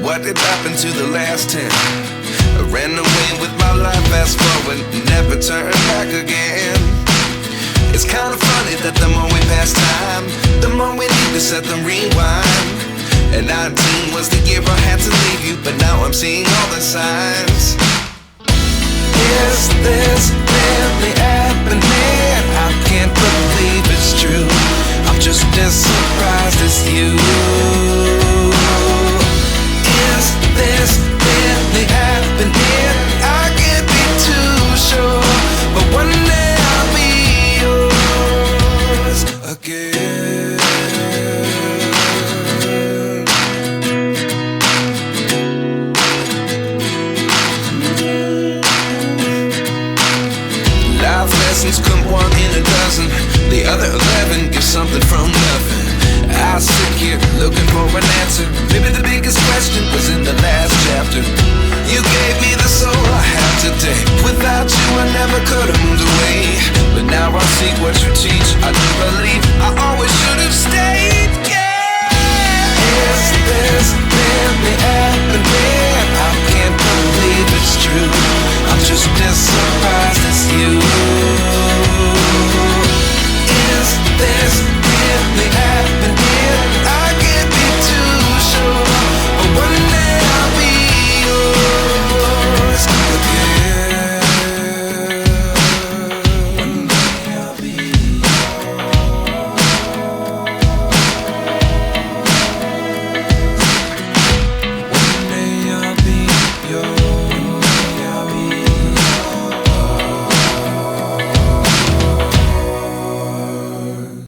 What did happen to the last 10? I ran away with my life, fast forward, never turn back again. It's kind of funny that the more we pass time, the more we need to set the rewind. And 19 was the year I had to leave you, but now I'm seeing all the signs. Is this really happening? I can't believe it's true. I'm just as surprised as you.